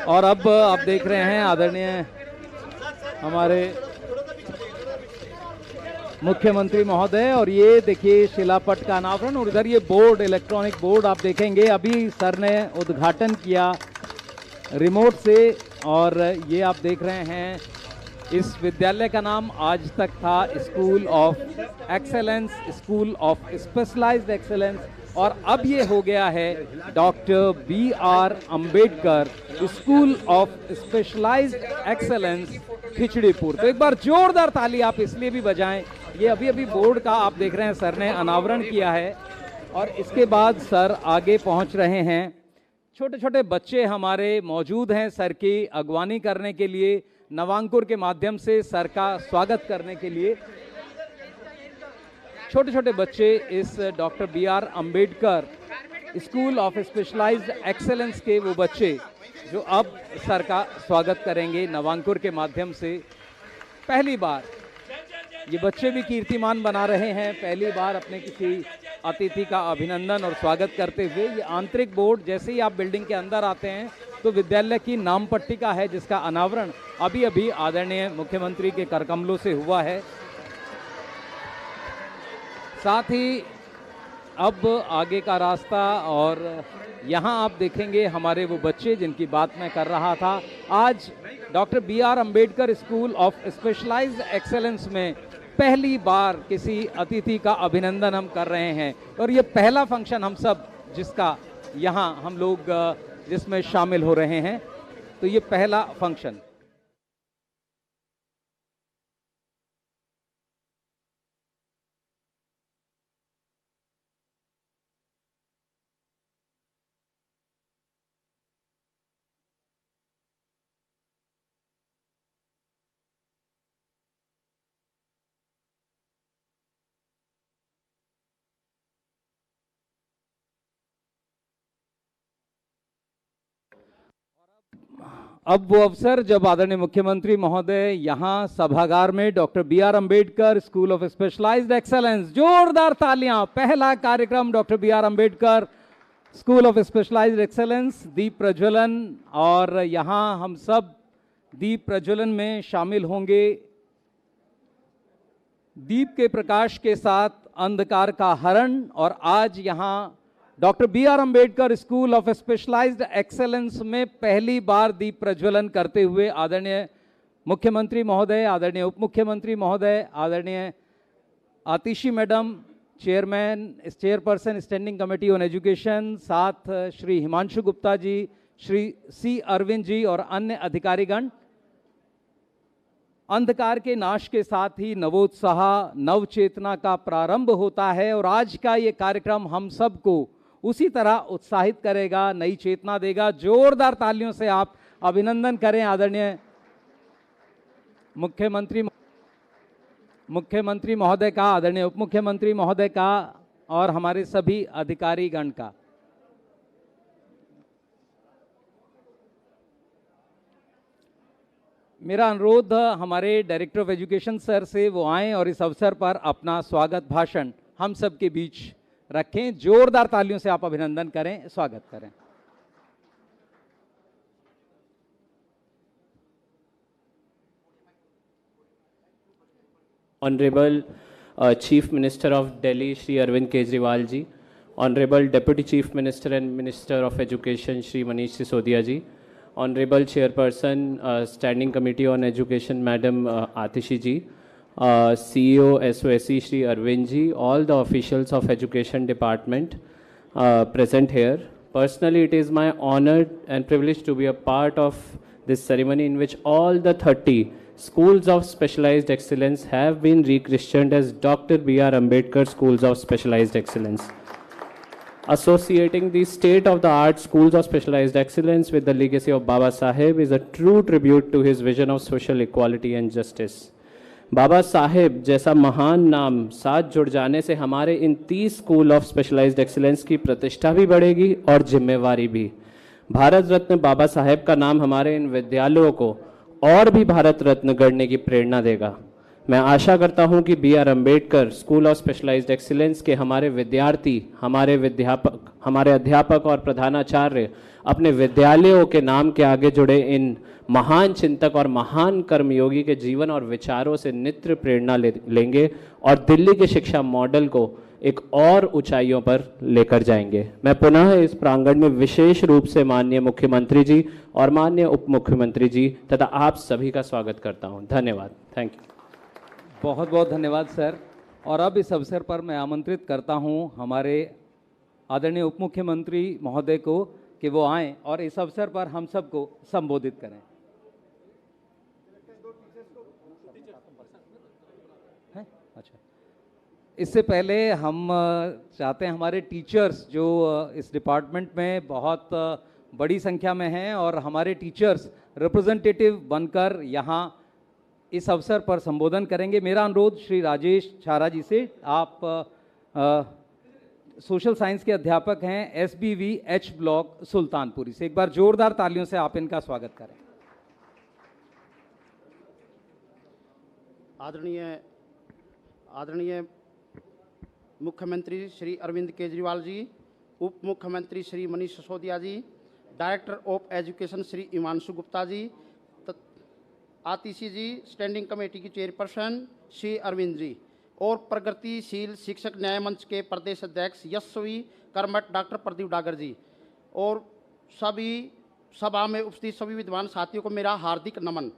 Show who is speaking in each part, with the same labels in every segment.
Speaker 1: और अब आप देख रहे हैं आदरणीय हमारे मुख्यमंत्री महोदय, और ये देखिए शिलापट का अनावरण, और इधर ये बोर्ड, इलेक्ट्रॉनिक बोर्ड आप देखेंगे अभी सर ने उद्घाटन किया रिमोट से। और ये आप देख रहे हैं इस विद्यालय का नाम आज तक था school of excellence, school of specialised excellence, और अब ये हो गया है doctor B.R. Ambedkar school of specialised excellence Khichripur. तो एक बार जोरदार ताली आप इसलिए भी बजाएं, ये अभी अभी बोर्ड का आप देख रहे हैं सर ने अनावरण किया है, और इसके बाद सर आगे पहुंच रहे हैं। छोटे छोटे बच्चे हमारे मौजूद हैं सर की अगवानी करने के लिए, नवांकुर के माध्यम से सर का स्वागत करने के लिए। छोटे छोटे बच्चे इस doctor B.R. Ambedkar school of specialised excellence के वो बच्चे जो अब सर का स्वागत करेंगे नवांकुर के माध्यम से। पहली बार ये बच्चे भी कीर्तिमान बना रहे हैं, पहली बार अपने किसी अतिथि का अभिनंदन और स्वागत करते हुए। ये आंतरिक बोर्ड, जैसे ही आप बिल्डिंग के अंदर आते हैं तो विद्यालय की नाम पट्टिका है जिसका अनावरण अभी अभी आदरणीय मुख्यमंत्री के करकमलों से हुआ है। साथ ही अब आगे का रास्ता, और यहाँ आप देखेंगे हमारे वो बच्चे जिनकी बात मैं कर रहा था। आज doctor B.R. Ambedkar school of specialised excellence में पहली बार किसी अतिथि का अभिनंदन हम कर रहे हैं, और ये पहला फंक्शन हम सब जिसका यहाँ हम लोग जिसमें शामिल हो रहे हैं, तो ये पहला फंक्शन। अब वो अवसर जब आदरणीय मुख्यमंत्री महोदय यहाँ सभागार में doctor B.R. Ambedkar school of specialised excellence, जोरदार तालियां, पहला कार्यक्रम doctor B.R. Ambedkar school of specialised excellence, दीप प्रज्वलन, और यहाँ हम सब दीप प्रज्वलन में शामिल होंगे। दीप के प्रकाश के साथ अंधकार का हरण, और आज यहाँ doctor B.R. Ambedkar school of specialised excellence में पहली बार दीप प्रज्वलन करते हुए आदरणीय मुख्यमंत्री महोदय, आदरणीय उप मुख्यमंत्री महोदय, आदरणीय Atishi madam chairperson standing committee on education, साथ श्री हिमांशु गुप्ता जी, श्री C. अरविंद जी और अन्य अधिकारीगण। अंधकार के नाश के साथ ही नवोत्साह, नव चेतना का प्रारंभ होता है, और आज का ये कार्यक्रम हम सबको उसी तरह उत्साहित करेगा, नई चेतना देगा। जोरदार तालियों से आप अभिनंदन करें आदरणीय मुख्यमंत्री महोदय का, आदरणीय उप मुख्यमंत्री महोदय का, और हमारे सभी अधिकारीगण का। मेरा अनुरोध हमारे डायरेक्टर ऑफ एजुकेशन सर से वो आएं और इस अवसर पर अपना स्वागत भाषण हम सब के बीच रखें। जोरदार तालियों से आप अभिनंदन करें, स्वागत करें।
Speaker 2: Honorable Chief Minister of Delhi, Shri Arvind Kejriwal ji, Honorable Deputy Chief Minister and Minister of Education, Shri Manish Sisodia ji, Honorable Chairperson Standing Committee on Education, Madam Atishi ji, CEO SOSE Shri Arvind ji, all the officials of Education Department present here. Personally, it is my honor and privilege to be a part of this ceremony in which all the 30 schools of specialized excellence have been rechristened as Dr. B.R. Ambedkar Schools of Specialized Excellence. Associating the state-of-the-art schools of specialized excellence with the legacy of Baba Saheb is a true tribute to his vision of social equality and justice. Baba Saheb जैसा महान नाम साथ जुड़ जाने से हमारे इन 30 school of specialised excellence की प्रतिष्ठा भी बढ़ेगी और जिम्मेवारी भी। भारत रत्न बाबा साहेब का नाम हमारे इन विद्यालयों को और भी भारत रत्न गढ़ने की प्रेरणा देगा। मैं आशा करता हूं कि B R Ambedkar school of specialised excellence के हमारे विद्यार्थी, हमारे अध्यापक और प्रधानाचार्य अपने विद्यालयों के नाम के आगे जुड़े इन महान चिंतक और महान कर्मयोगी के जीवन और विचारों से नित्य प्रेरणा लेंगे और दिल्ली के शिक्षा मॉडल को एक और ऊंचाइयों पर लेकर जाएंगे। मैं पुनः इस प्रांगण में विशेष रूप से माननीय मुख्यमंत्री जी और माननीय उप मुख्यमंत्री जी तथा आप सभी का स्वागत करता हूं। धन्यवाद। Thank you.
Speaker 1: बहुत बहुत धन्यवाद सर। और अब इस अवसर पर मैं आमंत्रित करता हूं हमारे आदरणीय उप मुख्यमंत्री महोदय को कि वो आएं और इस अवसर पर हम सबको संबोधित करें। अच्छा, इससे पहले हम चाहते हैं हमारे टीचर्स जो इस डिपार्टमेंट में बहुत बड़ी संख्या में हैं और हमारे टीचर्स रिप्रेजेंटेटिव बनकर यहाँ इस अवसर पर संबोधन करेंगे। मेरा अनुरोध श्री राजेश छारा जी से, आप सोशल साइंस के अध्यापक हैं SBV H ब्लॉक सुल्तानपुरी से। एक बार जोरदार तालियों से आप इनका स्वागत करें।
Speaker 3: आदरणीय मुख्यमंत्री श्री अरविंद केजरीवाल जी, उप मुख्यमंत्री Shri Manish Sisodia ji, director of education Shri Himanshu Gupta ji, Atishi ji, standing committee की चेयरपर्सन श्री अरविंद जी और प्रगतिशील शिक्षक न्याय मंच के प्रदेश अध्यक्ष यशस्वी कर्मठ डॉक्टर प्रदीप डागर जी और सभी सभा में उपस्थित सभी विद्वान साथियों को मेरा हार्दिक नमन।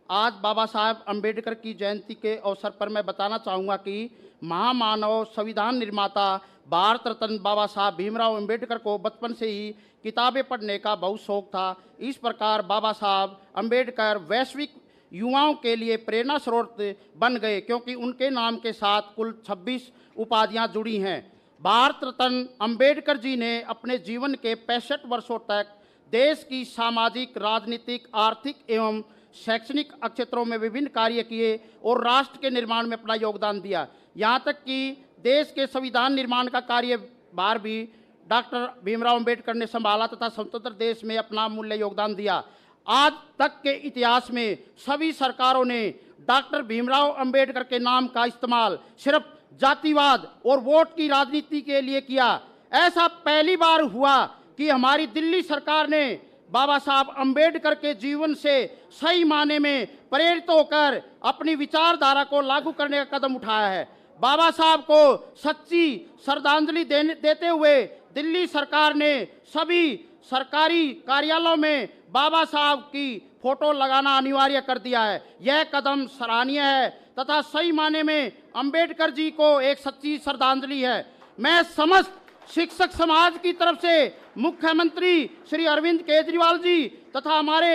Speaker 3: आज बाबा साहब अम्बेडकर की जयंती के अवसर पर मैं बताना चाहूँगा कि महामानव संविधान निर्माता भारत रत्न बाबा साहब भीमराव अम्बेडकर को बचपन से ही किताबें पढ़ने का बहुत शौक था। इस प्रकार बाबा साहब अम्बेडकर वैश्विक युवाओं के लिए प्रेरणा स्रोत बन गए, क्योंकि उनके नाम के साथ कुल 26 उपाधियां जुड़ी हैं। भारत रत्न अम्बेडकर जी ने अपने जीवन के 65 वर्षों तक देश की सामाजिक, राजनीतिक, आर्थिक एवं शैक्षणिक क्षेत्रों में विभिन्न कार्य किए और राष्ट्र के निर्माण में अपना योगदान दिया। यहाँ तक कि देश के संविधान निर्माण का कार्यभार भी डॉक्टर भीमराव अम्बेडकर ने संभाला तथा स्वतंत्र देश में अपना मूल्य योगदान दिया। आज तक के इतिहास में सभी सरकारों ने डॉक्टर भीमराव अम्बेडकर के नाम का इस्तेमाल सिर्फ जातिवाद और वोट की राजनीति के लिए किया। ऐसा पहली बार हुआ कि हमारी दिल्ली सरकार ने बाबा साहब अम्बेडकर के जीवन से सही माने में प्रेरित होकर अपनी विचारधारा को लागू करने का कदम उठाया है। बाबा साहब को सच्ची श्रद्धांजलि देते हुए दिल्ली सरकार ने सभी सरकारी कार्यालयों में बाबा साहब की फोटो लगाना अनिवार्य कर दिया है। यह कदम सराहनीय है तथा सही माने में अंबेडकर जी को एक सच्ची श्रद्धांजलि है। मैं समस्त शिक्षक समाज की तरफ से मुख्यमंत्री श्री अरविंद केजरीवाल जी तथा हमारे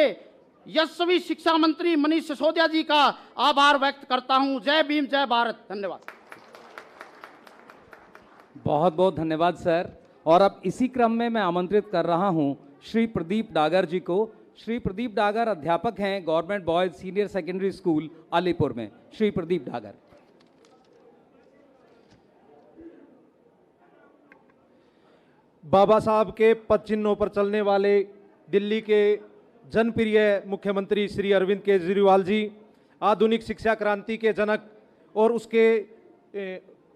Speaker 3: यशस्वी शिक्षा मंत्री मनीष सिसोदिया जी का आभार व्यक्त करता हूं। जय भीम, जय भारत। धन्यवाद।
Speaker 1: बहुत बहुत धन्यवाद सर। और अब इसी क्रम में मैं आमंत्रित कर रहा हूं श्री प्रदीप डागर जी को। श्री प्रदीप डागर अध्यापक हैं government boys senior secondary school Alipur में। श्री प्रदीप डागर।
Speaker 4: बाबा साहब के पद चिन्हों पर चलने वाले दिल्ली के जनप्रिय मुख्यमंत्री श्री अरविंद केजरीवाल जी, आधुनिक शिक्षा क्रांति के जनक और उसके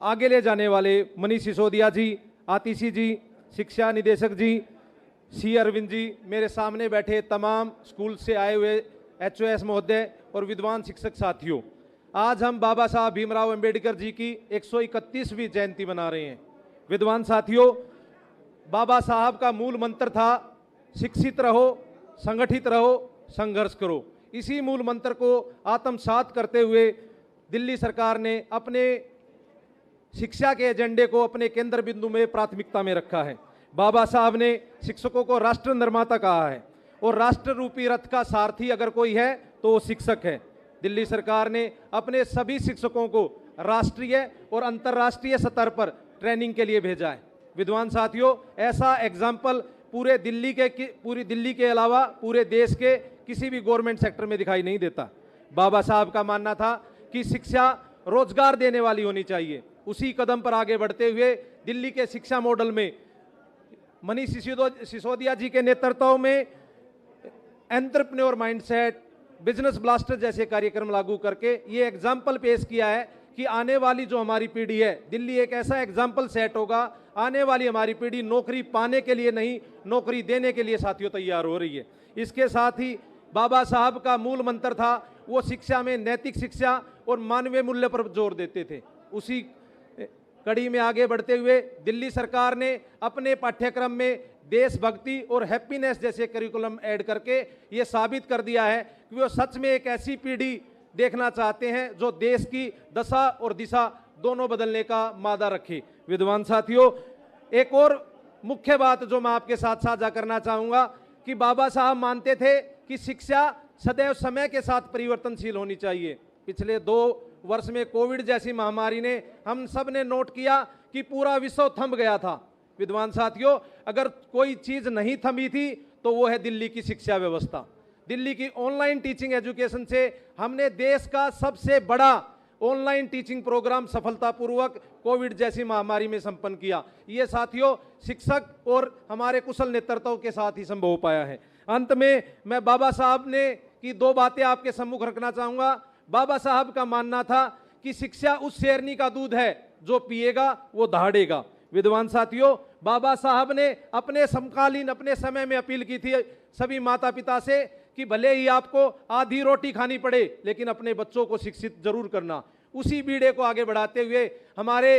Speaker 4: आगे ले जाने वाले मनीष सिसोदिया जी, आतिशी जी, शिक्षा निदेशक जी, सी अरविंद जी, मेरे सामने बैठे तमाम स्कूल से आए हुए HOS महोदय और विद्वान शिक्षक साथियों, आज हम बाबा साहब भीमराव अंबेडकर जी की 131वीं जयंती मना रहे हैं। विद्वान साथियों, बाबा साहब का मूल मंत्र था शिक्षित रहो, संगठित रहो, संघर्ष करो। इसी मूल मंत्र को आत्मसात करते हुए दिल्ली सरकार ने अपने शिक्षा के एजेंडे को अपने केंद्र बिंदु में प्राथमिकता में रखा है। बाबा साहब ने शिक्षकों को राष्ट्र निर्माता कहा है और राष्ट्र रूपी रथ का सारथी अगर कोई है तो वो शिक्षक है। दिल्ली सरकार ने अपने सभी शिक्षकों को राष्ट्रीय और अंतर्राष्ट्रीय स्तर पर ट्रेनिंग के लिए भेजा है। विद्वान साथियों, ऐसा एग्जाम्पल पूरी दिल्ली के अलावा पूरे देश के किसी भी गवर्नमेंट सेक्टर में दिखाई नहीं देता। बाबा साहब का मानना था कि शिक्षा रोजगार देने वाली होनी चाहिए। उसी कदम पर आगे बढ़ते हुए दिल्ली के शिक्षा मॉडल में मनीष सिसोदिया जी के नेतृत्व में एंटरप्रेन्योर माइंडसेट, बिजनेस ब्लास्टर जैसे कार्यक्रम लागू करके ये एग्जाम्पल पेश किया है कि आने वाली जो हमारी पीढ़ी है, दिल्ली एक ऐसा एग्जाम्पल सेट होगा, आने वाली हमारी पीढ़ी नौकरी पाने के लिए नहीं, नौकरी देने के लिए साथियों तैयार हो रही है। इसके साथ ही बाबा साहब का मूल मंत्र था, वो शिक्षा में नैतिक शिक्षा और मानवीय मूल्य पर जोर देते थे। उसी कड़ी में आगे बढ़ते हुए दिल्ली सरकार ने अपने पाठ्यक्रम में देशभक्ति और हैप्पीनेस जैसे करिकुलम ऐड करके ये साबित कर दिया है कि वो सच में एक ऐसी पीढ़ी देखना चाहते हैं जो देश की दशा और दिशा दोनों बदलने का मादा रखे। विद्वान साथियों, एक और मुख्य बात जो मैं आपके साथ साझा करना चाहूँगा कि बाबा साहब मानते थे कि शिक्षा सदैव समय के साथ परिवर्तनशील होनी चाहिए। पिछले 2 वर्ष में कोविड जैसी महामारी ने हम सब ने नोट किया कि पूरा विश्व थम गया था। विद्वान साथियों, अगर कोई चीज नहीं थमी थी तो वो है दिल्ली की शिक्षा व्यवस्था। दिल्ली की ऑनलाइन टीचिंग एजुकेशन से हमने देश का सबसे बड़ा ऑनलाइन टीचिंग प्रोग्राम सफलतापूर्वक कोविड जैसी महामारी में संपन्न किया। ये साथियों शिक्षक और हमारे कुशल नेतृत्व के साथ ही संभव हो पाया है। अंत में मैं बाबा साहब ने की 2 बातें आपके सम्मुख रखना चाहूँगा। बाबा साहब का मानना था कि शिक्षा उस शेरनी का दूध है जो पिएगा वो दहाड़ेगा। विद्वान साथियों, बाबा साहब ने अपने समकालीन अपने समय में अपील की थी सभी माता पिता से कि भले ही आपको आधी रोटी खानी पड़े लेकिन अपने बच्चों को शिक्षित जरूर करना। उसी बीड़े को आगे बढ़ाते हुए हमारे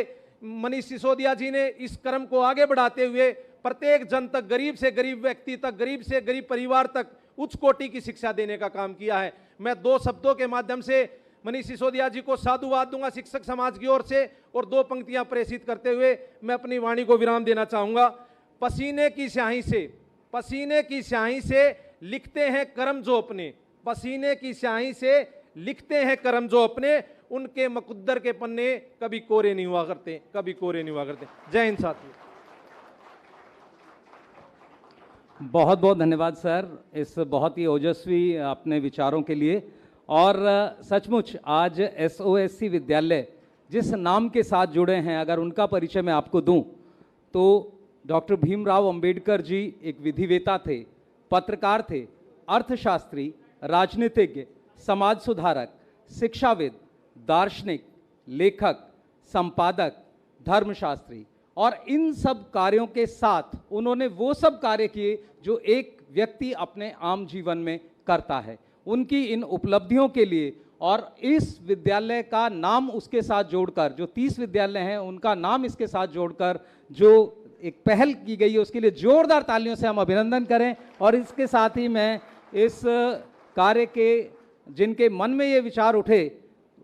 Speaker 4: मनीष सिसोदिया जी ने इस क्रम को आगे बढ़ाते हुए प्रत्येक जन तक, गरीब से गरीब व्यक्ति तक, गरीब से गरीब परिवार तक उच्च कोटि की शिक्षा देने का काम किया है। मैं 2 शब्दों के माध्यम से मनीष सिसोदिया जी को साधुवाद दूंगा शिक्षक समाज की ओर से और 2 पंक्तियां प्रेषित करते हुए मैं अपनी वाणी को विराम देना चाहूंगा। पसीने की स्याही से लिखते हैं कर्म जो अपने, पसीने की स्याही से लिखते हैं कर्म जो अपने, उनके मकुद्दर के पन्ने कभी कोरे नहीं हुआ करते, कभी कोरे नहीं हुआ करते। जय हिंद साथियों।
Speaker 1: बहुत बहुत धन्यवाद सर इस बहुत ही ओजस्वी अपने विचारों के लिए। और सचमुच आज SOSC विद्यालय जिस नाम के साथ जुड़े हैं, अगर उनका परिचय मैं आपको दूं तो डॉक्टर भीमराव अंबेडकर जी एक विधिवेता थे, पत्रकार थे, अर्थशास्त्री, राजनीतिज्ञ, समाज सुधारक, शिक्षाविद, दार्शनिक, लेखक, संपादक, धर्मशास्त्री, और इन सब कार्यों के साथ उन्होंने वो सब कार्य किए जो एक व्यक्ति अपने आम जीवन में करता है। उनकी इन उपलब्धियों के लिए और इस विद्यालय का नाम उसके साथ जोड़कर, जो 30 विद्यालय हैं उनका नाम इसके साथ जोड़कर जो एक पहल की गई है उसके लिए जोरदार तालियों से हम अभिनंदन करें। और इसके साथ ही मैं इस कार्य के जिनके मन में ये विचार उठे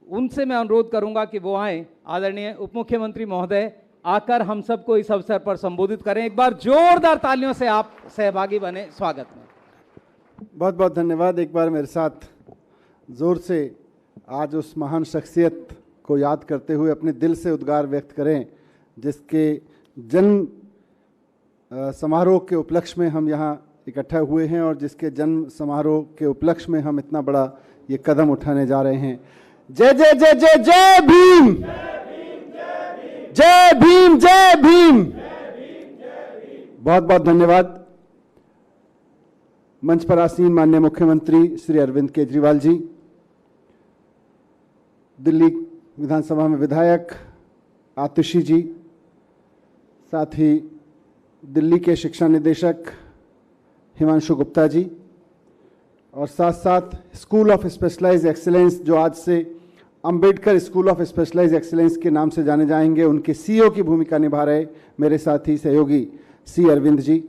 Speaker 1: उनसे मैं अनुरोध करूंगा कि वो आएँ। आदरणीय उप मुख्यमंत्री महोदय आकर हम सबको इस अवसर पर संबोधित करें। एक बार जोरदार तालियों से आप सहभागी बने स्वागत में।
Speaker 5: बहुत बहुत धन्यवाद। एक बार मेरे साथ जोर से आज उस महान शख्सियत को याद करते हुए अपने दिल से उद्गार व्यक्त करें जिसके जन्म समारोह के उपलक्ष्य में हम यहाँ इकट्ठा हुए हैं और जिसके जन्म समारोह के उपलक्ष्य में हम इतना बड़ा ये कदम उठाने जा रहे हैं। जय जय जय जय जय भीम, जय भीम, जय भीम। बहुत बहुत धन्यवाद। मंच पर आसीन माननीय मुख्यमंत्री श्री अरविंद केजरीवाल जी, दिल्ली विधानसभा में विधायक आतिशी जी, साथ ही दिल्ली के शिक्षा निदेशक हिमांशु गुप्ता जी, और साथ साथ स्कूल ऑफ स्पेशलाइज्ड एक्सीलेंस जो आज से Ambedkar school of specialised excellence के नाम से जाने जाएंगे, उनके CEO की भूमिका निभा रहे मेरे साथी सहयोगी C अरविंद जी,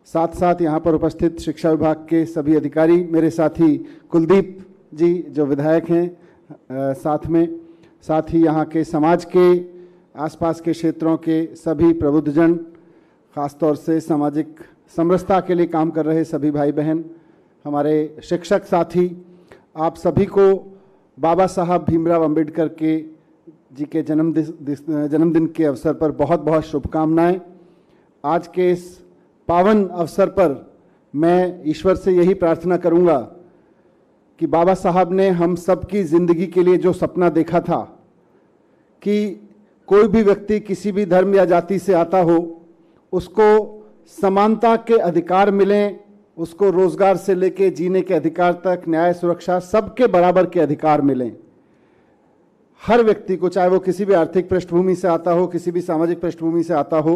Speaker 5: साथ साथ यहाँ पर उपस्थित शिक्षा विभाग के सभी अधिकारी, मेरे साथी कुलदीप जी जो विधायक हैं साथ ही यहाँ के समाज के आसपास के क्षेत्रों के सभी प्रबुद्धजन, खासतौर से सामाजिक समरसता के लिए काम कर रहे सभी भाई बहन, हमारे शिक्षक साथी, आप सभी को बाबा साहब भीमराव अंबेडकर के जी के जन्मदिन के अवसर पर बहुत बहुत शुभकामनाएं। आज के इस पावन अवसर पर मैं ईश्वर से यही प्रार्थना करूंगा कि बाबा साहब ने हम सबकी ज़िंदगी के लिए जो सपना देखा था कि कोई भी व्यक्ति किसी भी धर्म या जाति से आता हो उसको समानता के अधिकार मिलें, उसको रोजगार से लेके जीने के अधिकार तक, न्याय, सुरक्षा, सबके बराबर के अधिकार मिलें। हर व्यक्ति को, चाहे वो किसी भी आर्थिक पृष्ठभूमि से आता हो, किसी भी सामाजिक पृष्ठभूमि से आता हो,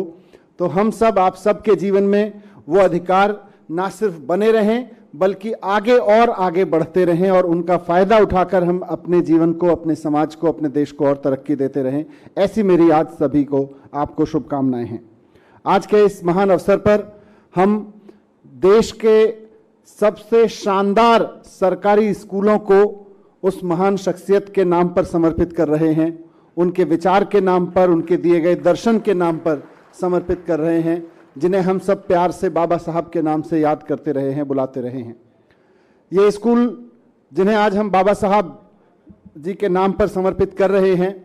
Speaker 5: तो हम सब, आप सबके जीवन में वो अधिकार ना सिर्फ बने रहें बल्कि आगे और आगे बढ़ते रहें और उनका फायदा उठाकर हम अपने जीवन को, अपने समाज को, अपने देश को और तरक्की देते रहें। ऐसी मेरी आज सभी को, आपको शुभकामनाएं हैं। आज के इस महान अवसर पर हम देश के सबसे शानदार सरकारी स्कूलों को उस महान शख्सियत के नाम पर समर्पित कर रहे हैं, उनके विचार के नाम पर, उनके दिए गए दर्शन के नाम पर समर्पित कर रहे हैं, जिन्हें हम सब प्यार से बाबा साहब के नाम से याद करते रहे हैं, बुलाते रहे हैं। ये स्कूल जिन्हें आज हम बाबा साहब जी के नाम पर समर्पित कर रहे हैं,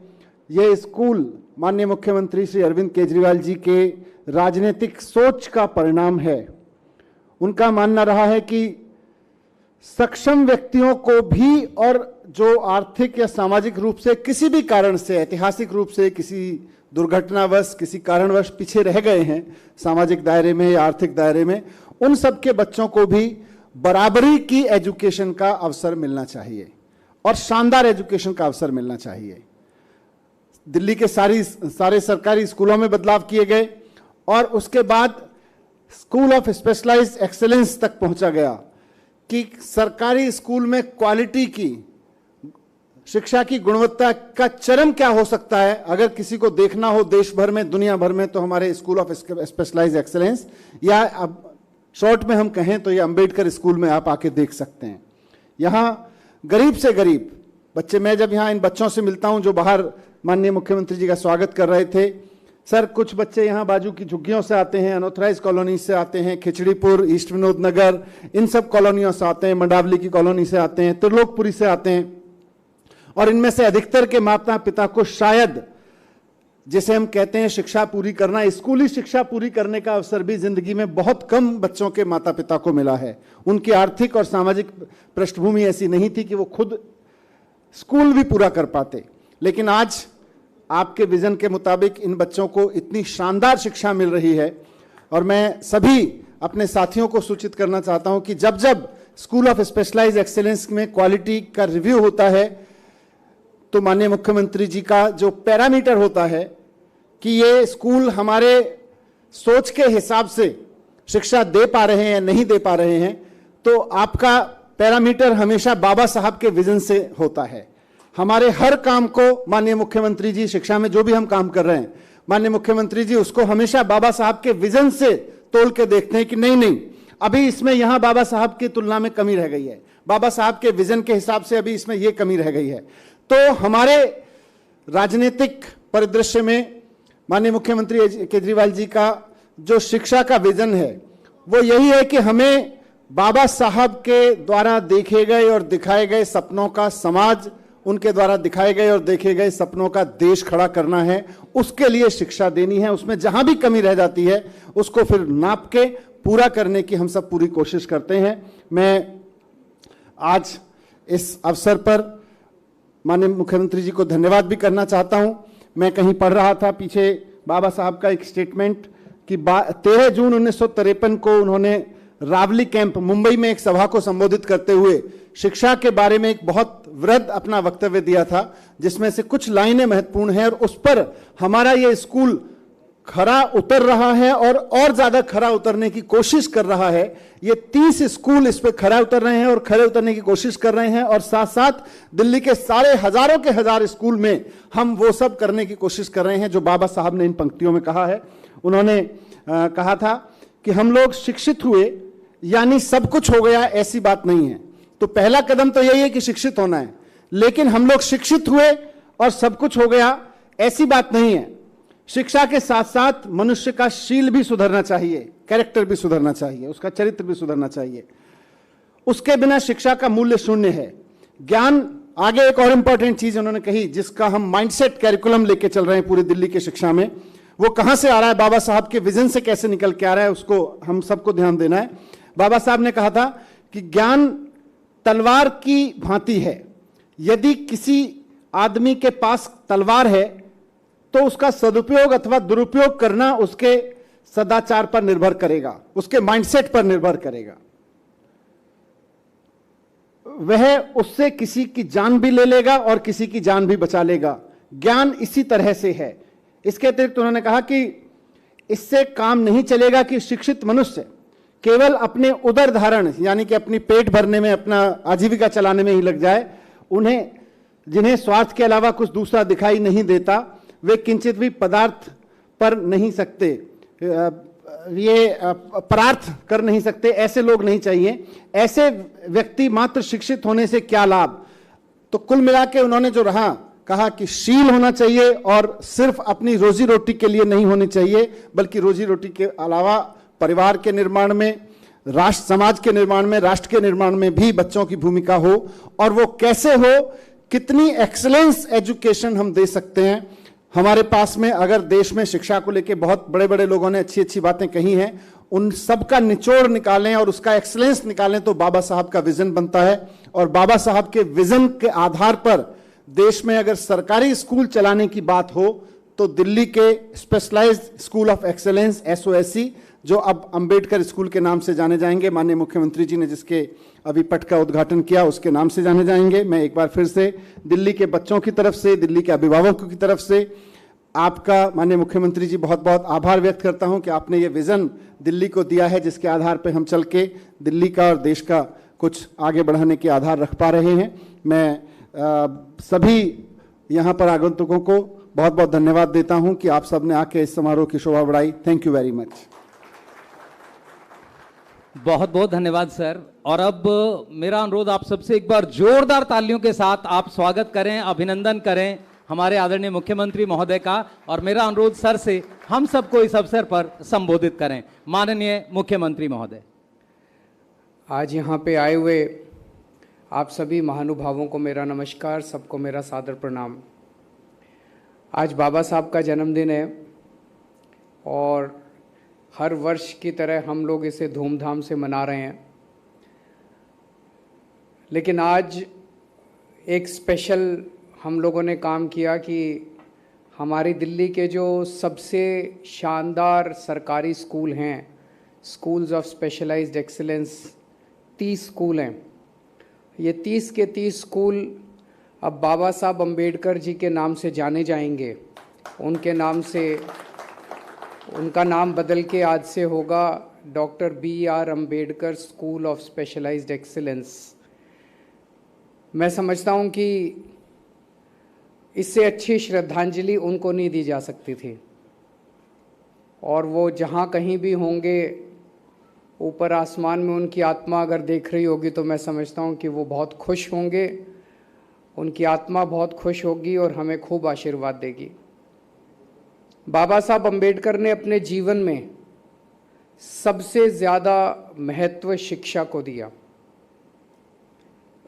Speaker 5: ये स्कूल माननीय मुख्यमंत्री श्री अरविंद केजरीवाल जी के राजनीतिक सोच का परिणाम है। उनका मानना रहा है कि सक्षम व्यक्तियों को भी, और जो आर्थिक या सामाजिक रूप से किसी भी कारण से, ऐतिहासिक रूप से किसी दुर्घटनावश, किसी कारणवश पीछे रह गए हैं सामाजिक दायरे में या आर्थिक दायरे में, उन सब के बच्चों को भी बराबरी की एजुकेशन का अवसर मिलना चाहिए और शानदार एजुकेशन का अवसर मिलना चाहिए। दिल्ली के सारे सरकारी स्कूलों में बदलाव किए गए और उसके बाद स्कूल ऑफ स्पेशलाइज्ड एक्सेलेंस तक पहुंचा गया कि सरकारी स्कूल में क्वालिटी की, शिक्षा की गुणवत्ता का चरम क्या हो सकता है। अगर किसी को देखना हो देश भर में, दुनिया भर में, तो हमारे स्कूल ऑफ स्पेशलाइज्ड एक्सेलेंस, या अब शॉर्ट में हम कहें तो ये अंबेडकर स्कूल में आप आके देख सकते हैं। यहाँ गरीब से गरीब बच्चे, मैं जब यहाँ इन बच्चों से मिलता हूँ जो बाहर माननीय मुख्यमंत्री जी का स्वागत कर रहे थे, सर कुछ बच्चे यहाँ बाजू की झुग्गियों से आते हैं, अनऑथराइज कॉलोनी से आते हैं, खिचड़ीपुर, ईस्ट विनोद नगर, इन सब कॉलोनियों से आते हैं, मंडावली की कॉलोनी से आते हैं, त्रिलोकपुरी से आते हैं, और इनमें से अधिकतर के माता पिता को शायद, जिसे हम कहते हैं शिक्षा पूरी करना, स्कूली शिक्षा पूरी करने का अवसर भी जिंदगी में बहुत कम बच्चों के माता पिता को मिला है। उनकी आर्थिक और सामाजिक पृष्ठभूमि ऐसी नहीं थी कि वो खुद स्कूल भी पूरा कर पाते। लेकिन आज आपके विजन के मुताबिक इन बच्चों को इतनी शानदार शिक्षा मिल रही है, और मैं सभी अपने साथियों को सूचित करना चाहता हूं कि जब जब स्कूल ऑफ स्पेशलाइज्ड एक्सेलेंस में क्वालिटी का रिव्यू होता है तो माननीय मुख्यमंत्री जी का जो पैरामीटर होता है कि ये स्कूल हमारे सोच के हिसाब से शिक्षा दे पा रहे हैं या नहीं दे पा रहे हैं, तो आपका पैरामीटर हमेशा बाबा साहब के विजन से होता है। हमारे हर काम को माननीय मुख्यमंत्री जी, शिक्षा में जो भी हम काम कर रहे हैं, माननीय मुख्यमंत्री जी उसको हमेशा बाबा साहब के विजन से तोल के देखते हैं कि नहीं नहीं, अभी इसमें यहां बाबा साहब की तुलना में कमी रह गई है, बाबा साहब के विजन के हिसाब से अभी इसमें यह कमी रह गई है। तो हमारे राजनीतिक परिदृश्य में माननीय मुख्यमंत्री केजरीवाल जी का जो शिक्षा का विजन है वो यही है कि हमें बाबा साहब के द्वारा देखे गए और दिखाए गए सपनों का समाज, उनके द्वारा दिखाए गए और देखे गए सपनों का देश खड़ा करना है, उसके लिए शिक्षा देनी है। उसमें जहां भी कमी रह जाती है उसको फिर नाप के पूरा करने की हम सब पूरी कोशिश करते हैं। मैं आज इस अवसर पर माननीय मुख्यमंत्री जी को धन्यवाद भी करना चाहता हूं। मैं कहीं पढ़ रहा था पीछे बाबा साहब का एक स्टेटमेंट कि 13 जून 1953 को उन्होंने रावली कैंप मुंबई में एक सभा को संबोधित करते हुए शिक्षा के बारे में एक बहुत वृहद अपना वक्तव्य दिया था, जिसमें से कुछ लाइनें महत्वपूर्ण हैं और उस पर हमारा ये स्कूल खरा उतर रहा है और ज्यादा खरा उतरने की कोशिश कर रहा है। ये 30 स्कूल इस पे खरा उतर रहे हैं और खरे उतरने की कोशिश कर रहे हैं, और साथ साथ दिल्ली के सारे हजारों के हजार स्कूल में हम वो सब करने की कोशिश कर रहे हैं जो बाबा साहब ने इन पंक्तियों में कहा है। उन्होंने कहा था कि हम लोग शिक्षित हुए यानी सब कुछ हो गया, ऐसी बात नहीं है। तो पहला कदम तो यही है कि शिक्षित होना है, लेकिन हम लोग शिक्षित हुए और सब कुछ हो गया ऐसी बात नहीं है। शिक्षा के साथ साथ मनुष्य का शील भी सुधरना चाहिए, कैरेक्टर भी सुधरना चाहिए, उसका चरित्र भी सुधरना चाहिए। उसके बिना शिक्षा का मूल्य शून्य है। ज्ञान, आगे एक और इंपॉर्टेंट चीज उन्होंने कही जिसका हम माइंडसेट कैरिकुलम लेके चल रहे हैं पूरी दिल्ली की शिक्षा में, वो कहां से आ रहा है, बाबा साहब के विजन से कैसे निकल के आ रहा है, उसको हम सबको ध्यान देना है। बाबा साहब ने कहा था कि ज्ञान तलवार की भांति है, यदि किसी आदमी के पास तलवार है तो उसका सदुपयोग अथवा दुरुपयोग करना उसके सदाचार पर निर्भर करेगा, उसके माइंडसेट पर निर्भर करेगा। वह उससे किसी की जान भी ले लेगा और किसी की जान भी बचा लेगा। ज्ञान इसी तरह से है। इसके अतिरिक्त उन्होंने कहा कि इससे काम नहीं चलेगा कि शिक्षित मनुष्य केवल अपने उदर धारण यानी कि अपनी पेट भरने में, अपना आजीविका चलाने में ही लग जाए। उन्हें, जिन्हें स्वार्थ के अलावा कुछ दूसरा दिखाई नहीं देता, वे किंचित भी पदार्थ पर नहीं सकते, ये परार्थ कर नहीं सकते, ऐसे लोग नहीं चाहिए। ऐसे व्यक्ति मात्र शिक्षित होने से क्या लाभ। तो कुल मिला के उन्होंने जो कहा कि शील होना चाहिए और सिर्फ अपनी रोजी रोटी के लिए नहीं होनी चाहिए, बल्कि रोजी रोटी के अलावा परिवार के निर्माण में, राष्ट्र समाज के निर्माण में, राष्ट्र के निर्माण में भी बच्चों की भूमिका हो। और वो कैसे हो, कितनी एक्सीलेंस एजुकेशन हम दे सकते हैं। हमारे पास में अगर देश में शिक्षा को लेकर बहुत बड़े बड़े लोगों ने अच्छी अच्छी बातें कही हैं, उन सब का निचोड़ निकालें और उसका एक्सीलेंस निकालें तो बाबा साहब का विजन बनता है। और बाबा साहब के विजन के आधार पर देश में अगर सरकारी स्कूल चलाने की बात हो तो दिल्ली के specialised school of excellence SOSC, जो अब अंबेडकर स्कूल के नाम से जाने जाएंगे, माननीय मुख्यमंत्री जी ने जिसके अभी पट का उद्घाटन किया उसके नाम से जाने जाएंगे। मैं एक बार फिर से दिल्ली के बच्चों की तरफ से, दिल्ली के अभिभावकों की तरफ से आपका माननीय मुख्यमंत्री जी बहुत बहुत आभार व्यक्त करता हूं कि आपने ये विजन दिल्ली को दिया है, जिसके आधार पर हम चल के दिल्ली का और देश का कुछ आगे बढ़ाने के आधार रख पा रहे हैं। मैं सभी यहाँ पर आगंतुकों को बहुत बहुत धन्यवाद देता हूं कि आप सब ने आके इस समारोह की शोभा बढ़ाई। Thank you very much.
Speaker 1: बहुत बहुत धन्यवाद सर। और अब मेरा अनुरोध आप सबसे एक बार जोरदार तालियों के साथ आप स्वागत करें, अभिनंदन करें हमारे आदरणीय मुख्यमंत्री महोदय का। और मेरा अनुरोध सर से हम सबको इस अवसर पर संबोधित करें। माननीय मुख्यमंत्री महोदय।
Speaker 6: आज यहाँ पे आए हुए आप सभी महानुभावों को मेरा नमस्कार, सबको मेरा सादर प्रणाम। आज बाबा साहब का जन्मदिन है और हर वर्ष की तरह हम लोग इसे धूमधाम से मना रहे हैं, लेकिन आज एक स्पेशल हम लोगों ने काम किया कि हमारी दिल्ली के जो सबसे शानदार सरकारी स्कूल हैं, schools of specialised excellence, 30 school हैं। ये 30 के 30 स्कूल अब बाबा साहब अम्बेडकर जी के नाम से जाने जाएंगे। उनके नाम से, उनका नाम बदल के आज से होगा doctor BR Ambedkar school of specialised excellence. मैं समझता हूँ कि इससे अच्छी श्रद्धांजलि उनको नहीं दी जा सकती थी। और वो जहाँ कहीं भी होंगे, ऊपर आसमान में उनकी आत्मा अगर देख रही होगी तो मैं समझता हूँ कि वो बहुत खुश होंगे, उनकी आत्मा बहुत खुश होगी और हमें खूब आशीर्वाद देगी। बाबा साहब अम्बेडकर ने अपने जीवन में सबसे ज़्यादा महत्व शिक्षा को दिया।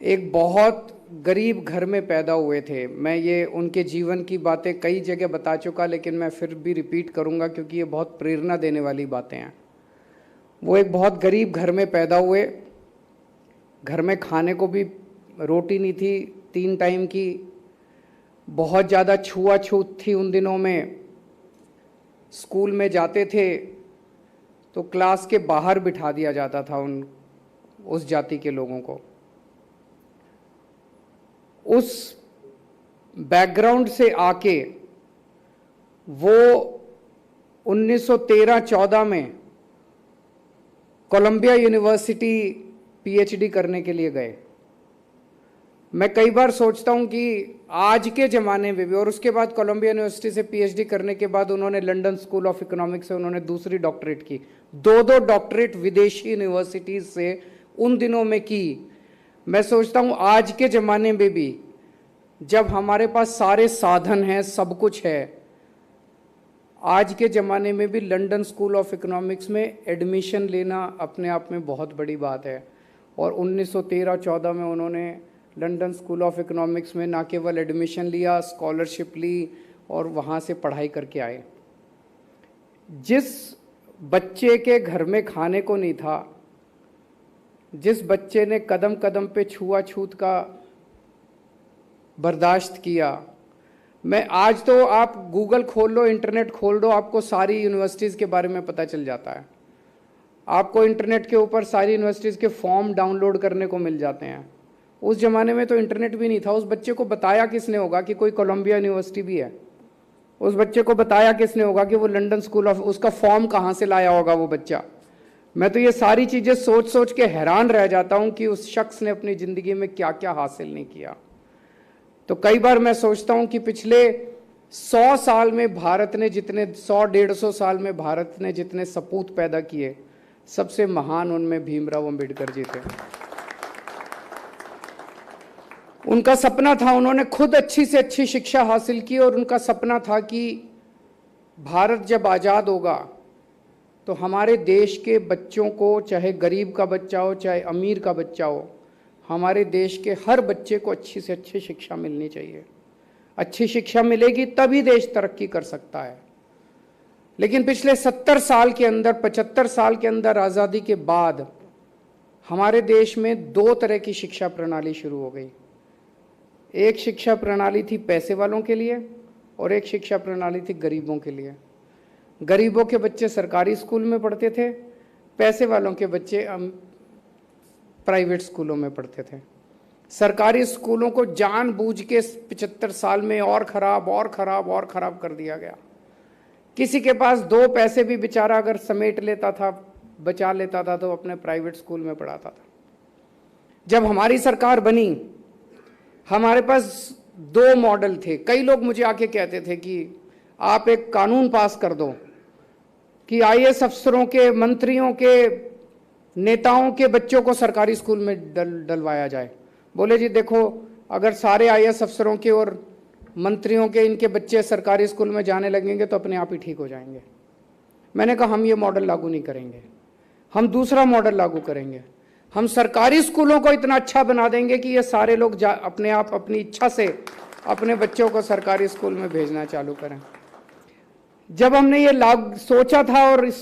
Speaker 6: एक बहुत गरीब घर में पैदा हुए थे। मैं ये उनके जीवन की बातें कई जगह बता चुका, लेकिन मैं फिर भी रिपीट करूँगा क्योंकि ये बहुत प्रेरणा देने वाली बातें हैं। वो एक बहुत गरीब घर में पैदा हुए। घर में खाने को भी रोटी नहीं थी 3 टाइम की। बहुत ज़्यादा छुआछूत थी उन दिनों में। स्कूल में जाते थे तो क्लास के बाहर बिठा दिया जाता था उस जाति के लोगों को। उस बैकग्राउंड से आके वो 1913-14 में कोलंबिया यूनिवर्सिटी PhD करने के लिए गए। मैं कई बार सोचता हूं कि आज के ज़माने में भी, और उसके बाद कोलंबिया यूनिवर्सिटी से PhD करने के बाद उन्होंने लंदन स्कूल ऑफ इकोनॉमिक्स से उन्होंने दूसरी डॉक्टरेट की। 2 डॉक्टरेट विदेशी यूनिवर्सिटीज़ से उन दिनों में की। मैं सोचता हूं आज के ज़माने में भी जब हमारे पास सारे साधन हैं, सब कुछ है, आज के ज़माने में भी लंदन स्कूल ऑफ इकोनॉमिक्स में एडमिशन लेना अपने आप में बहुत बड़ी बात है। और 1913-14 में उन्होंने लंदन स्कूल ऑफ इकोनॉमिक्स में ना केवल एडमिशन लिया, स्कॉलरशिप ली और वहाँ से पढ़ाई करके आए। जिस बच्चे के घर में खाने को नहीं था, जिस बच्चे ने कदम कदम पे छुआछूत का बर्दाश्त किया, मैं आज तो आप गूगल खोल लो, इंटरनेट खोल दो, आपको सारी यूनिवर्सिटीज़ के बारे में पता चल जाता है। आपको इंटरनेट के ऊपर सारी यूनिवर्सिटीज़ के फॉर्म डाउनलोड करने को मिल जाते हैं। उस जमाने में तो इंटरनेट भी नहीं था। उस बच्चे को बताया किसने होगा कि कोई कोलंबिया यूनिवर्सिटी भी है? उस बच्चे को बताया किसने होगा कि वो लंदन स्कूल ऑफ, उसका फॉर्म कहाँ से लाया होगा वो बच्चा? मैं तो ये सारी चीज़ें सोच सोच के हैरान रह जाता हूँ कि उस शख्स ने अपनी ज़िंदगी में क्या क्या हासिल नहीं किया। तो कई बार मैं सोचता हूँ कि पिछले 100 साल में भारत ने जितने 100-150 साल में भारत ने जितने सपूत पैदा किए, सबसे महान उनमें भीमराव अंबेडकर जी थे। उनका सपना था, उन्होंने खुद अच्छी से अच्छी शिक्षा हासिल की और उनका सपना था कि भारत जब आज़ाद होगा तो हमारे देश के बच्चों को, चाहे गरीब का बच्चा हो चाहे अमीर का बच्चा हो, हमारे देश के हर बच्चे को अच्छी से अच्छी शिक्षा मिलनी चाहिए। अच्छी शिक्षा मिलेगी तभी देश तरक्की कर सकता है। लेकिन पिछले 70 साल के अंदर, 75 साल के अंदर आज़ादी के बाद हमारे देश में 2 तरह की शिक्षा प्रणाली शुरू हो गई। एक शिक्षा प्रणाली थी पैसे वालों के लिए और एक शिक्षा प्रणाली थी गरीबों के लिए। गरीबों के बच्चे सरकारी स्कूल में पढ़ते थे, पैसे वालों के बच्चे प्राइवेट स्कूलों में पढ़ते थे। सरकारी स्कूलों को जानबूझ के 75 साल में और ख़राब और ख़राब और ख़राब कर दिया गया। किसी के पास 2 पैसे भी बेचारा अगर समेट लेता था, बचा लेता था, तो अपने प्राइवेट स्कूल में पढ़ाता था। जब हमारी सरकार बनी, हमारे पास 2 मॉडल थे। कई लोग मुझे आके कहते थे कि आप एक कानून पास कर दो कि आईएएस अफसरों के, मंत्रियों के, नेताओं के बच्चों को सरकारी स्कूल में डलवाया जाए। बोले जी देखो, अगर सारे आईएएस अफसरों के और मंत्रियों के इनके बच्चे सरकारी स्कूल में जाने लगेंगे तो अपने आप ही ठीक हो जाएंगे। मैंने कहा हम ये मॉडल लागू नहीं करेंगे, हम दूसरा मॉडल लागू करेंगे। हम सरकारी स्कूलों को इतना अच्छा बना देंगे कि ये सारे लोग अपने आप अपनी इच्छा से अपने बच्चों को सरकारी स्कूल में भेजना चालू करें। जब हमने ये सोचा था और इस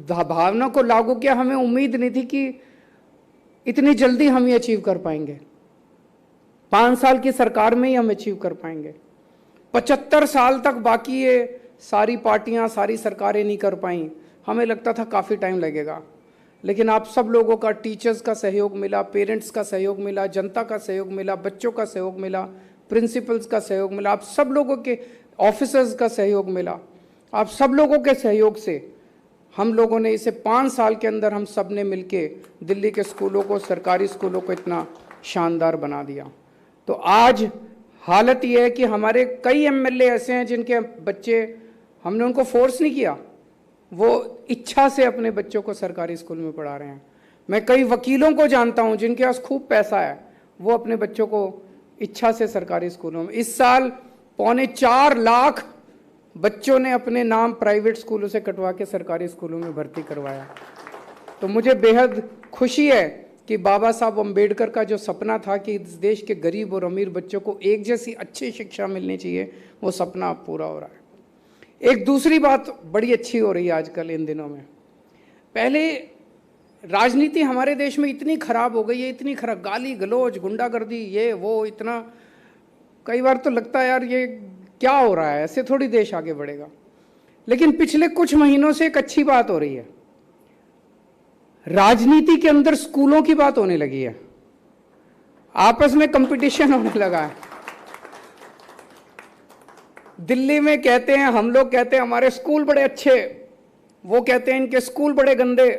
Speaker 6: भावना को लागू किया, हमें उम्मीद नहीं थी कि इतनी जल्दी हम ये अचीव कर पाएंगे। 5 साल की सरकार में ही हम अचीव कर पाएंगे। 75 साल तक बाकी ये सारी पार्टियां, सारी सरकारें नहीं कर पाई। हमें लगता था काफ़ी टाइम लगेगा, लेकिन आप सब लोगों का, टीचर्स का सहयोग मिला, पेरेंट्स का सहयोग मिला, जनता का सहयोग मिला, बच्चों का सहयोग मिला, प्रिंसिपल्स का सहयोग मिला, आप सब लोगों के, ऑफिसर्स का सहयोग मिला। आप सब लोगों के सहयोग से हम लोगों ने इसे 5 साल के अंदर हम सब ने मिलके दिल्ली के स्कूलों को, सरकारी स्कूलों को इतना शानदार बना दिया। तो आज हालत ये है कि हमारे कई एमएलए ऐसे हैं जिनके बच्चे, हमने उनको फोर्स नहीं किया, वो इच्छा से अपने बच्चों को सरकारी स्कूल में पढ़ा रहे हैं। मैं कई वकीलों को जानता हूं जिनके पास खूब पैसा है, वो अपने बच्चों को इच्छा से सरकारी स्कूलों में, इस साल 4.25 लाख बच्चों ने अपने नाम प्राइवेट स्कूलों से कटवा के सरकारी स्कूलों में भर्ती करवाया। तो मुझे बेहद खुशी है कि बाबा साहब अम्बेडकर का जो सपना था कि इस देश के गरीब और अमीर बच्चों को एक जैसी अच्छी शिक्षा मिलनी चाहिए, वो सपना अब पूरा हो रहा है। एक दूसरी बात बड़ी अच्छी हो रही है आजकल इन दिनों में। पहले राजनीति हमारे देश में इतनी खराब हो गई है, इतनी खराब, गाली गलौज, गुंडागर्दी, ये वो, इतना, कई बार तो लगता है यार ये क्या हो रहा है, ऐसे थोड़ी देश आगे बढ़ेगा। लेकिन पिछले कुछ महीनों से एक अच्छी बात हो रही है, राजनीति के अंदर स्कूलों की बात होने लगी है, आपस में कंपटीशन होने लगा है। दिल्ली में कहते हैं, हम लोग कहते हैं हमारे स्कूल बड़े अच्छे, वो कहते हैं इनके स्कूल बड़े गंदे।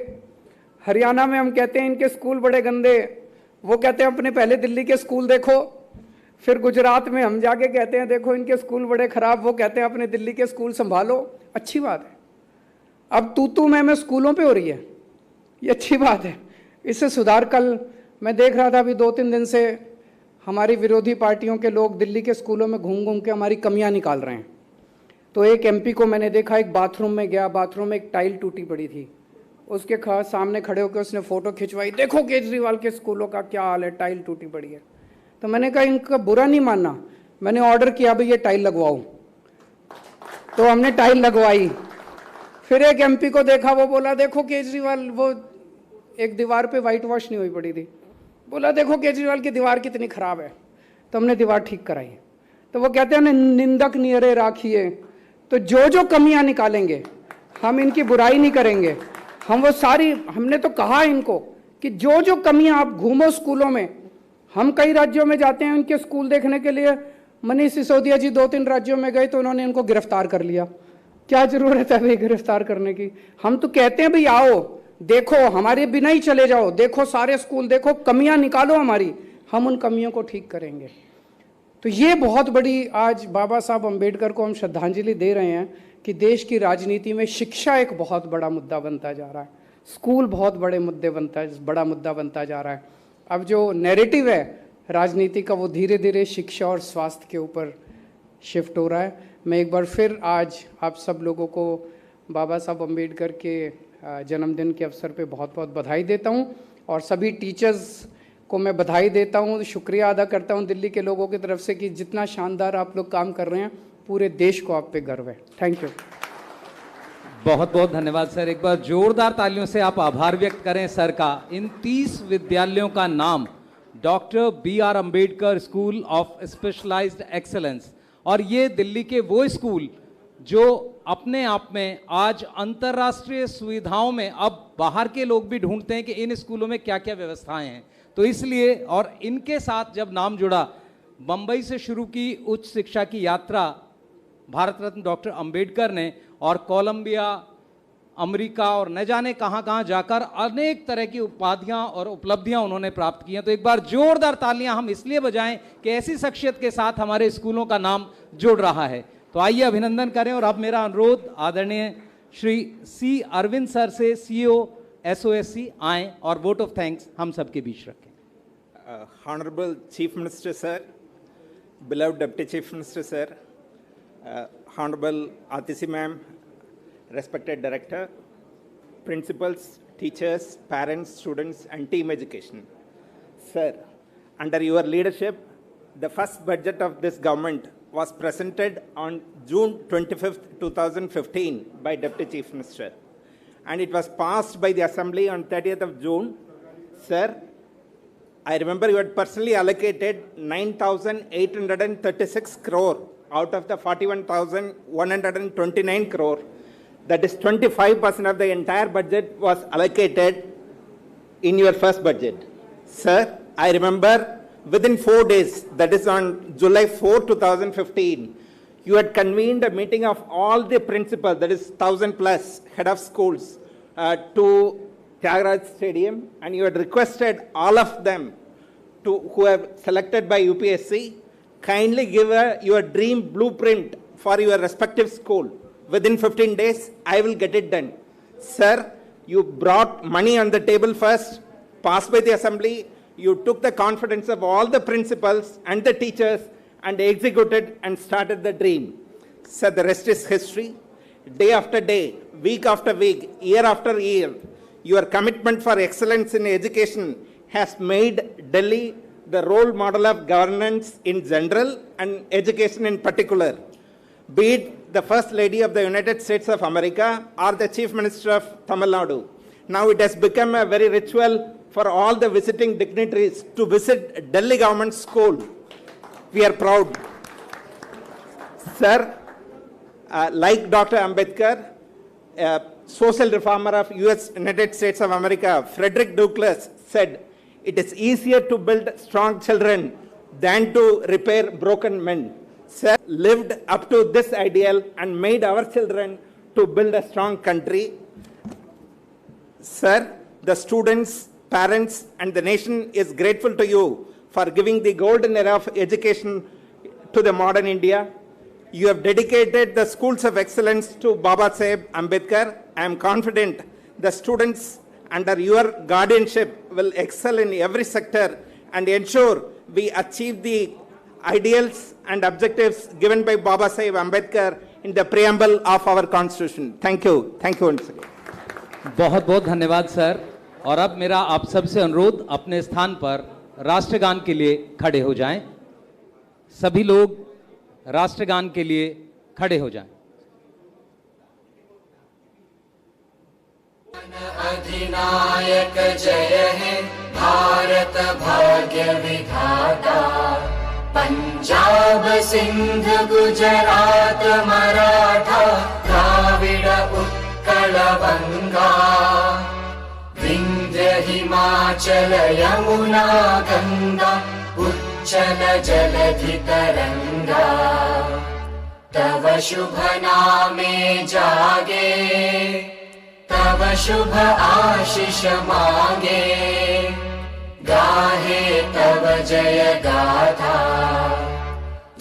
Speaker 6: हरियाणा में हम कहते हैं इनके स्कूल बड़े गंदे, वो कहते हैं अपने पहले दिल्ली के स्कूल देखो। फिर गुजरात में हम जाके कहते हैं देखो इनके स्कूल बड़े खराब, वो कहते हैं अपने दिल्ली के स्कूल संभालो। अच्छी बात है, अब तू मैं स्कूलों पे हो रही है, ये अच्छी बात है, इससे सुधार। कल मैं देख रहा था, अभी 2-3 दिन से हमारी विरोधी पार्टियों के लोग दिल्ली के स्कूलों में घूम घूम के हमारी कमियां निकाल रहे हैं। तो एक एमपी को मैंने देखा, एक बाथरूम में गया, बाथरूम में एक टाइल टूटी पड़ी थी, उसके सामने खड़े होकर उसने फ़ोटो खिंचवाई, देखो केजरीवाल के स्कूलों का क्या हाल है, टाइल टूटी पड़ी है। तो मैंने कहा इनका बुरा नहीं मानना, मैंने ऑर्डर किया भाई ये टाइल लगवाओ, तो हमने टाइल लगवाई। फिर एक एमपी को देखा, वो बोला देखो केजरीवाल, वो एक दीवार पे वाइट वॉश नहीं हुई पड़ी थी, बोला देखो केजरीवाल की दीवार कितनी खराब है, तो हमने दीवार ठीक कराई। तो वो कहते हैं निंदक नियरे राखिए, तो जो जो कमियां निकालेंगे, हम इनकी बुराई नहीं करेंगे, हम वो सारी, हमने तो कहा इनको कि जो जो कमियां, आप घूमो स्कूलों में, हम कई राज्यों में जाते हैं उनके स्कूल देखने के लिए। मनीष सिसोदिया जी 2-3 राज्यों में गए तो उन्होंने इनको गिरफ्तार कर लिया। क्या जरूरत है भाई गिरफ्तार करने की? हम तो कहते हैं भाई आओ देखो, हमारे बिना ही चले जाओ, देखो सारे स्कूल देखो, कमियां निकालो हमारी, हम उन कमियों को ठीक करेंगे। तो ये बहुत बड़ी आज बाबा साहब अम्बेडकर को हम श्रद्धांजलि दे रहे हैं कि देश की राजनीति में शिक्षा एक बहुत बड़ा मुद्दा बनता जा रहा है, स्कूल बहुत बड़ा मुद्दा बनता जा रहा है। अब जो नैरेटिव है राजनीति का वो धीरे धीरे शिक्षा और स्वास्थ्य के ऊपर शिफ्ट हो रहा है। मैं एक बार फिर आज आप सब लोगों को बाबा साहब अम्बेडकर के जन्मदिन के अवसर पे बहुत बहुत बधाई देता हूँ और सभी टीचर्स को मैं बधाई देता हूँ, शुक्रिया अदा करता हूँ दिल्ली के लोगों की तरफ से कि जितना शानदार आप लोग काम कर रहे हैं, पूरे देश को आप पे गर्व है। Thank you.
Speaker 1: बहुत बहुत धन्यवाद सर। एक बार जोरदार तालियों से आप आभार व्यक्त करें सर का। इन 30 विद्यालयों का नाम doctor BR Ambedkar school of specialised excellence, और ये दिल्ली के वो स्कूल जो अपने आप में आज अंतर्राष्ट्रीय सुविधाओं में, अब बाहर के लोग भी ढूंढते हैं कि इन स्कूलों में क्या क्या व्यवस्थाएं हैं, तो इसलिए और इनके साथ जब नाम जुड़ा, बंबई से शुरू की उच्च शिक्षा की यात्रा भारत रत्न डॉक्टर अंबेडकर ने, और कोलंबिया, अमेरिका और न जाने कहां कहां जाकर अनेक तरह की उपाधियां और उपलब्धियां उन्होंने प्राप्त की हैं। तो एक बार जोरदार तालियां हम इसलिए बजाएं कि ऐसी शख्सियत के साथ हमारे स्कूलों का नाम जुड़ रहा है। तो आइए अभिनंदन करें। और अब मेरा अनुरोध आदरणीय श्री C अरविंद सर से, CEO SOSC आएं और वोट ऑफ थैंक्स हम सबके बीच रखें।
Speaker 7: Honorable Chief Minister Sir, beloved Deputy Chief Minister Sir, Honorable Atisi Ma'am, respected Director, Principals, Teachers, Parents, Students and Team Education. Sir, under your leadership, the first budget of this government was presented on June 25th, 2015 by Deputy Chief Minister, and it was passed by the Assembly on 30th of June. Sir, I remember you had personally allocated 9,836 crore out of the 41,129 crore. That is 25% of the entire budget was allocated in your first budget. Sir, I remember within 4 days, that is on July 4, 2015, you had convened a meeting of all the principals, that is 1,000 plus head of schools, to Tyagaraja Stadium, and you had requested all of them who have selected by UPSC, kindly give your dream blueprint for your respective school. Within 15 days, I will get it done. Sir, you brought money on the table first, passed by the Assembly, you took the confidence of all the principals and the teachers and executed and started the dream. Sir, the rest is history. Day after day, week after week, year after year, your commitment for excellence in education has made Delhi the role model of governance in general and education in particular. Be it the First Lady of the United States of America or the Chief Minister of Tamil Nadu. Now it has become a very ritual for all the visiting dignitaries to visit Delhi government school. We are proud. Sir, like Dr. Ambedkar, social reformer of United States of America, Frederick Douglass said, it is easier to build strong children than to repair broken men. Sir, lived up to this ideal and made our children to build a strong country. Sir, the students, parents, and the nation is grateful to you for giving the golden era of education to the modern India. You have dedicated the schools of excellence to Baba Saheb Ambedkar. I am confident the students under your guardianship will excel in every sector and ensure we achieve the ideals and objectives given by Baba Saheb Ambedkar in the preamble of our constitution. Thank you. Thank you once again.
Speaker 1: बहुत बहुत धन्यवाद sir. और अब मेरा आप सबसे अनुरोध, अपने स्थान पर राष्ट्रगान के लिए खड़े हो जाएं। सभी लोग राष्ट्रगान के लिए खड़े हो जाएं।
Speaker 8: अधिनायक जय है भारत भाग्य विधाता, पंजाब सिंध गुजरात मराठा द्राविड़ उत्कल बंगा, विंध्य हिमाचल यमुना गंगा उच्चल जलधि तरंगा तव शुभ नामे जागे तव शुभ आशीष मांगे गाहे तव जय गाथा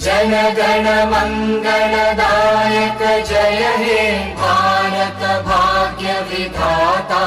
Speaker 8: जन गण मंगलदायक जय हे भारत भाग्य विधाता।